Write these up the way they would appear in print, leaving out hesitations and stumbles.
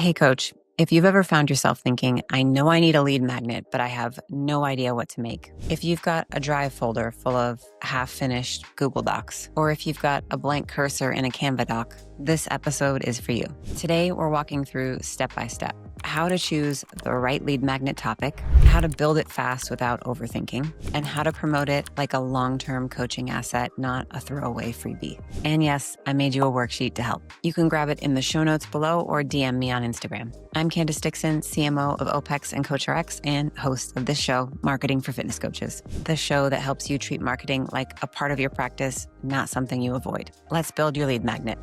Hey, coach, if you've ever found yourself thinking, I know I need a lead magnet, but I have no idea what to make. If you've got a Drive folder full of half finished Google Docs, or if you've got a blank cursor in a Canva doc, this episode is for you. Today, we're walking through step by step how to choose the right lead magnet topic, how to build it fast without overthinking, and how to promote it like a long-term coaching asset, not a throwaway freebie. And yes, I made you a worksheet to help. You can grab it in the show notes below or DM me on Instagram. I'm Candace Dixon, CMO of OPEX and CoachRx and host of this show, Marketing for Fitness Coaches, the show that helps you treat marketing like a part of your practice, not something you avoid. Let's build your lead magnet.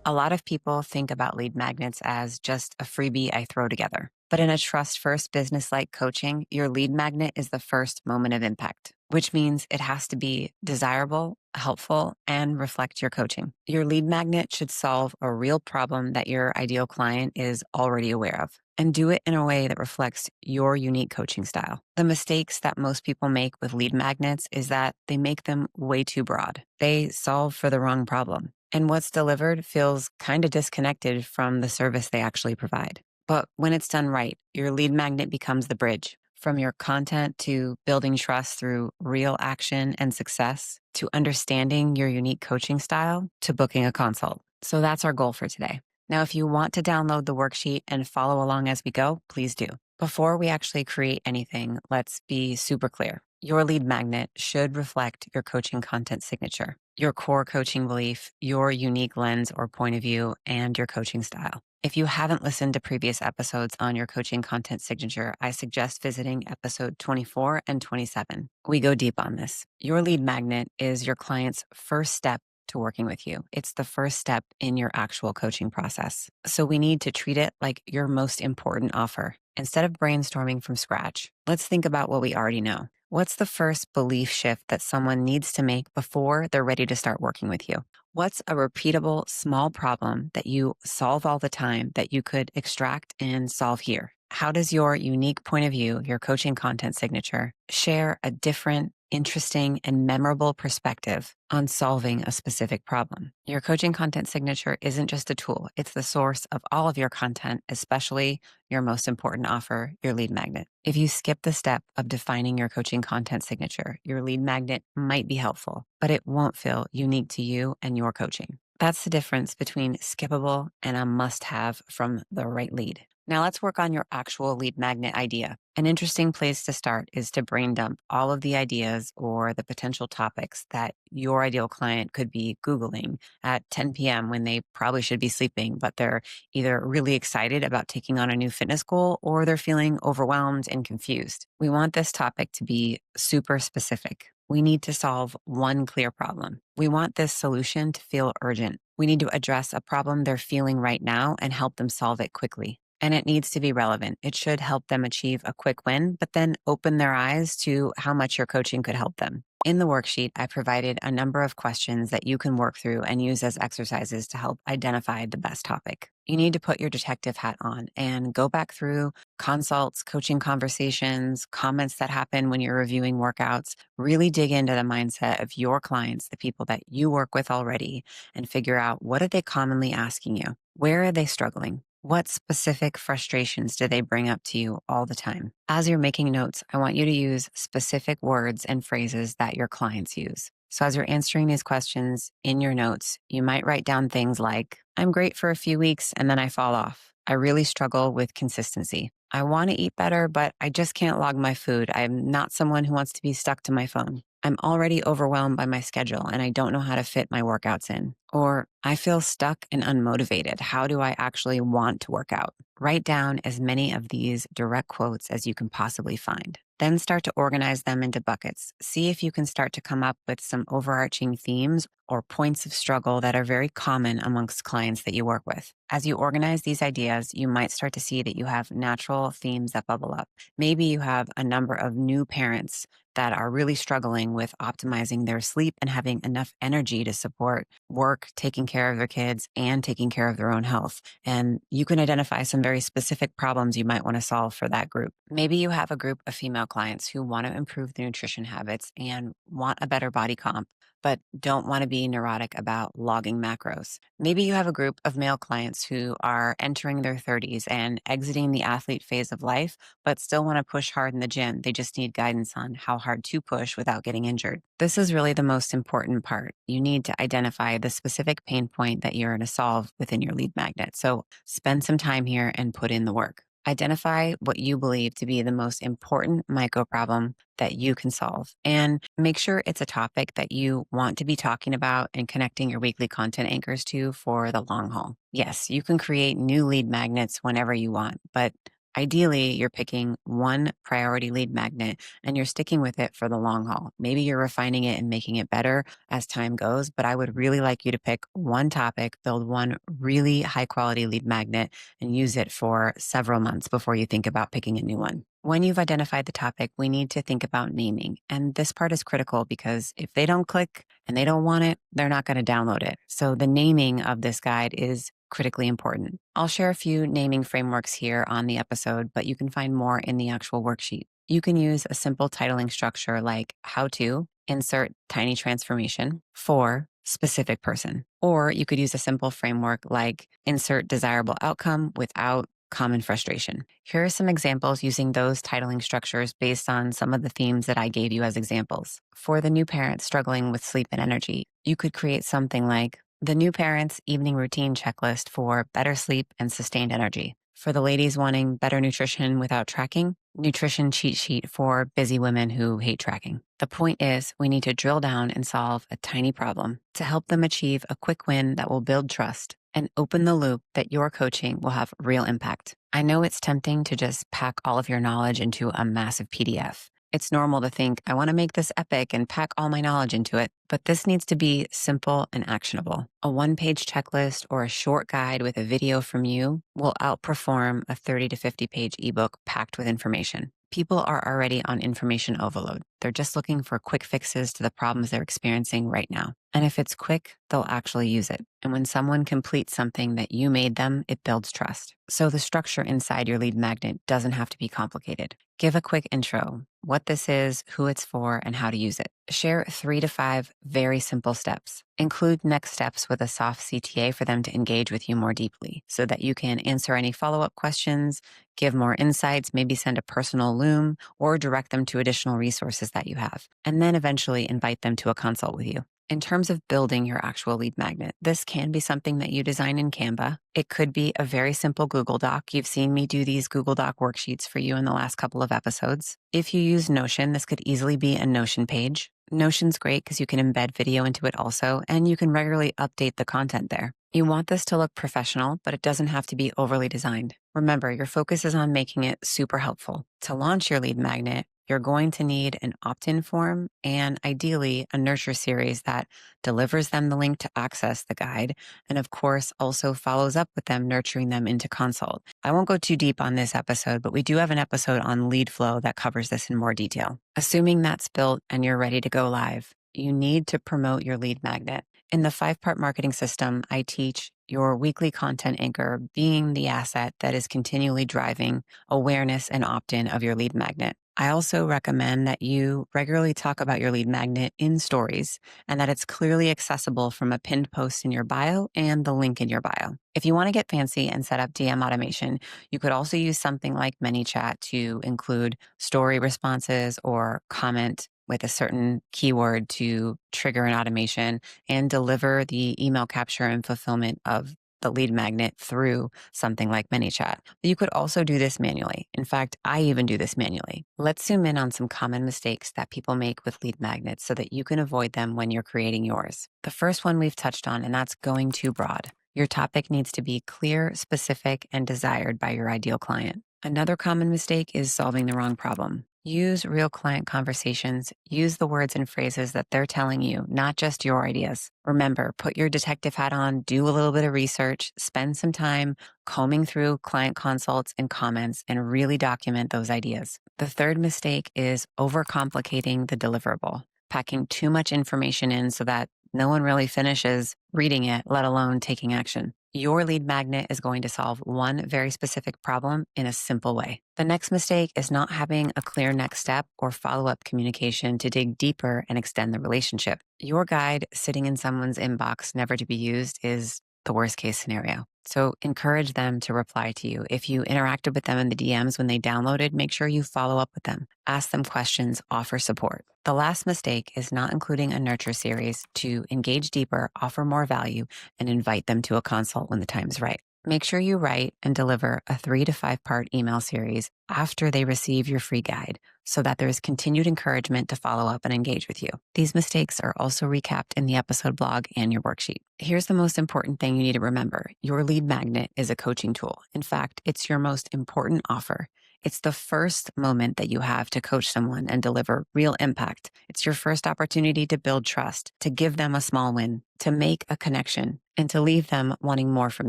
A lot of people think about lead magnets as just a freebie I throw together. But in a trust-first business like coaching, your lead magnet is the first moment of impact, which means it has to be desirable, helpful, and reflect your coaching. Your lead magnet should solve a real problem that your ideal client is already aware of, and do it in a way that reflects your unique coaching style. The mistakes that most people make with lead magnets is that they make them way too broad. They solve for the wrong problem. And what's delivered feels kind of disconnected from the service they actually provide. But when it's done right, your lead magnet becomes the bridge from your content to building trust through real action and success to understanding your unique coaching style to booking a consult. So that's our goal for today. Now, if you want to download the worksheet and follow along as we go, please do. Before we actually create anything, let's be super clear. Your lead magnet should reflect your coaching content signature, your core coaching belief, your unique lens or point of view, and your coaching style. If you haven't listened to previous episodes on your coaching content signature, I suggest visiting episode 24 and 27. We go deep on this. Your lead magnet is your client's first step to working with you. It's the first step in your actual coaching process. So we need to treat it like your most important offer. Instead of brainstorming from scratch, let's think about what we already know. What's the first belief shift that someone needs to make before they're ready to start working with you? What's a repeatable small problem that you solve all the time that you could extract and solve here? How does your unique point of view, your coaching content signature, share a different, interesting, and memorable perspective on solving a specific problem? Your coaching content signature isn't just a tool. It's the source of all of your content, especially your most important offer, your lead magnet. If you skip the step of defining your coaching content signature, your lead magnet might be helpful, but it won't feel unique to you and your coaching. That's the difference between skippable and a must-have from the right lead. Now let's work on your actual lead magnet idea. An interesting place to start is to brain dump all of the ideas or the potential topics that your ideal client could be Googling at 10 p.m. when they probably should be sleeping, but they're either really excited about taking on a new fitness goal or they're feeling overwhelmed and confused. We want this topic to be super specific. We need to solve one clear problem. We want this solution to feel urgent. We need to address a problem they're feeling right now and help them solve it quickly. And it needs to be relevant. It should help them achieve a quick win, but then open their eyes to how much your coaching could help them. In the worksheet, I provided a number of questions that you can work through and use as exercises to help identify the best topic. You need to put your detective hat on and go back through consults, coaching conversations, comments that happen when you're reviewing workouts. Really dig into the mindset of your clients, the people that you work with already, and figure out what are they commonly asking you? Where are they struggling? What specific frustrations do they bring up to you all the time? As you're making notes, I want you to use specific words and phrases that your clients use. So as you're answering these questions in your notes, you might write down things like, I'm great for a few weeks and then I fall off. I really struggle with consistency. I want to eat better, but I just can't log my food. I'm not someone who wants to be stuck to my phone. I'm already overwhelmed by my schedule and I don't know how to fit my workouts in. Or I feel stuck and unmotivated. How do I actually want to work out? Write down as many of these direct quotes as you can possibly find. Then start to organize them into buckets. See if you can start to come up with some overarching themes or points of struggle that are very common amongst clients that you work with. As you organize these ideas, you might start to see that you have natural themes that bubble up. Maybe you have a number of new parents that are really struggling with optimizing their sleep and having enough energy to support work, taking care of their kids, and taking care of their own health. And you can identify some very specific problems you might want to solve for that group. Maybe you have a group of female clients who want to improve their nutrition habits and want a better body comp, but don't want to be neurotic about logging macros. Maybe you have a group of male clients who are entering their 30s and exiting the athlete phase of life, but still want to push hard in the gym. They just need guidance on how hard to push without getting injured. This is really the most important part. You need to identify the specific pain point that you're going to solve within your lead magnet. So spend some time here and put in the work. Identify what you believe to be the most important micro problem that you can solve, and make sure it's a topic that you want to be talking about and connecting your weekly content anchors to for the long haul. Yes, you can create new lead magnets whenever you want, but ideally you're picking one priority lead magnet and you're sticking with it for the long haul. Maybe you're refining it and making it better as time goes, but I would really like you to pick one topic, build one really high quality lead magnet, and use it for several months before you think about picking a new one. When you've identified the topic, we need to think about naming. And this part is critical because if they don't click and they don't want it, they're not going to download it. So the naming of this guide is critically important. I'll share a few naming frameworks here on the episode, but you can find more in the actual worksheet. You can use a simple titling structure like how to, insert tiny transformation, for specific person. Or you could use a simple framework like insert desirable outcome without common frustration. Here are some examples using those titling structures based on some of the themes that I gave you as examples. For the new parent struggling with sleep and energy, you could create something like the new parent's evening routine checklist for better sleep and sustained energy. For the ladies wanting better nutrition without tracking, nutrition cheat sheet for busy women who hate tracking. The point is, we need to drill down and solve a tiny problem to help them achieve a quick win that will build trust and open the loop that your coaching will have real impact. I know it's tempting to just pack all of your knowledge into a massive PDF. It's normal to think, I want to make this epic and pack all my knowledge into it, but this needs to be simple and actionable. A one-page checklist or a short guide with a video from you will outperform a 30 to 50-page ebook packed with information. People are already on information overload. They're just looking for quick fixes to the problems they're experiencing right now. And if it's quick, they'll actually use it. And when someone completes something that you made them, it builds trust. So the structure inside your lead magnet doesn't have to be complicated. Give a quick intro, what this is, who it's for, and how to use it. Share 3 to 5 very simple steps. Include next steps with a soft CTA for them to engage with you more deeply so that you can answer any follow-up questions, give more insights, maybe send a personal loom, or direct them to additional resources that you have, and then eventually invite them to a consult with you. In terms of building your actual lead magnet, this can be something that you design in Canva. It could be a very simple Google Doc. You've seen me do these Google Doc worksheets for you in the last couple of episodes. If you use Notion, this could easily be a Notion page. Notion's great because you can embed video into it also, and you can regularly update the content there. You want this to look professional, but it doesn't have to be overly designed. Remember, your focus is on making it super helpful. To launch your lead magnet, you're going to need an opt-in form and ideally a nurture series that delivers them the link to access the guide and of course also follows up with them nurturing them into consult. I won't go too deep on this episode, but we do have an episode on lead flow that covers this in more detail. Assuming that's built and you're ready to go live, you need to promote your lead magnet. In the 5-part marketing system, I teach your weekly content anchor being the asset that is continually driving awareness and opt-in of your lead magnet. I also recommend that you regularly talk about your lead magnet in stories and that it's clearly accessible from a pinned post in your bio and the link in your bio. If you want to get fancy and set up DM automation, you could also use something like ManyChat to include story responses or comment with a certain keyword to trigger an automation and deliver the email capture and fulfillment of the lead magnet through something like ManyChat. But you could also do this manually. In fact, I even do this manually. Let's zoom in on some common mistakes that people make with lead magnets so that you can avoid them when you're creating yours. The first one we've touched on, and that's going too broad. Your topic needs to be clear, specific, and desired by your ideal client. Another common mistake is solving the wrong problem. Use real client conversations. Use the words and phrases that they're telling you, not just your ideas. Remember, put your detective hat on, do a little bit of research, spend some time combing through client consults and comments, and really document those ideas. The third mistake is overcomplicating the deliverable, packing too much information in so that no one really finishes reading it, let alone taking action. Your lead magnet is going to solve one very specific problem in a simple way. The next mistake is not having a clear next step or follow up communication to dig deeper and extend the relationship. Your guide sitting in someone's inbox, never to be used, is the worst case scenario. So encourage them to reply to you. If you interacted with them in the DMs when they downloaded, make sure you follow up with them. Ask them questions, offer support. The last mistake is not including a nurture series to engage deeper, offer more value, and invite them to a consult when the time's right. Make sure you write and deliver a 3 to 5 part email series after they receive your free guide so that there's continued encouragement to follow up and engage with you. These mistakes are also recapped in the episode blog and your worksheet. Here's the most important thing you need to remember. Your lead magnet is a coaching tool. In fact, it's your most important offer. It's the first moment that you have to coach someone and deliver real impact. It's your first opportunity to build trust, to give them a small win, to make a connection, and to leave them wanting more from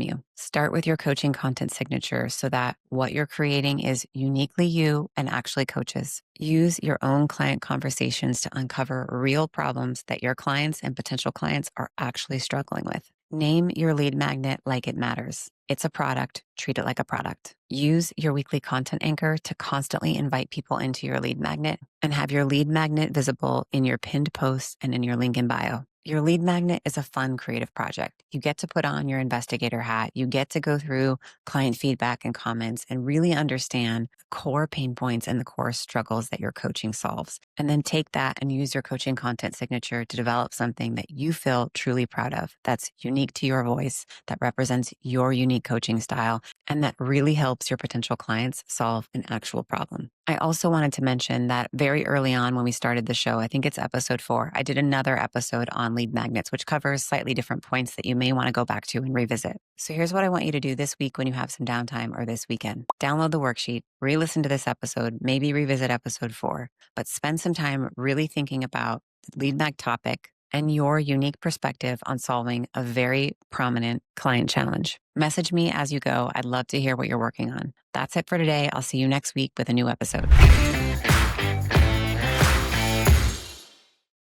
you. Start with your coaching content signature so that what you're creating is uniquely you and actually coaches. Use your own client conversations to uncover real problems that your clients and potential clients are actually struggling with. Name your lead magnet like it matters. It's a product. Treat it like a product. Use your weekly content anchor to constantly invite people into your lead magnet and have your lead magnet visible in your pinned posts and in your link in bio. Your lead magnet is a fun creative project. You get to put on your investigator hat. You get to go through client feedback and comments and really understand the core pain points and the core struggles that your coaching solves. And then take that and use your coaching content signature to develop something that you feel truly proud of, that's unique to your voice, that represents your unique coaching style, and that really helps your potential clients solve an actual problem. I also wanted to mention that very early on when we started the show, I think it's episode 4, I did another episode on lead magnets, which covers slightly different points that you may want to go back to and revisit. So here's what I want you to do this week when you have some downtime, or this weekend. Download the worksheet, re-listen to this episode, maybe revisit episode 4, but spend some time really thinking about the lead mag topic and your unique perspective on solving a very prominent client challenge. Message me as you go. I'd love to hear what you're working on. That's it for today. I'll see you next week with a new episode.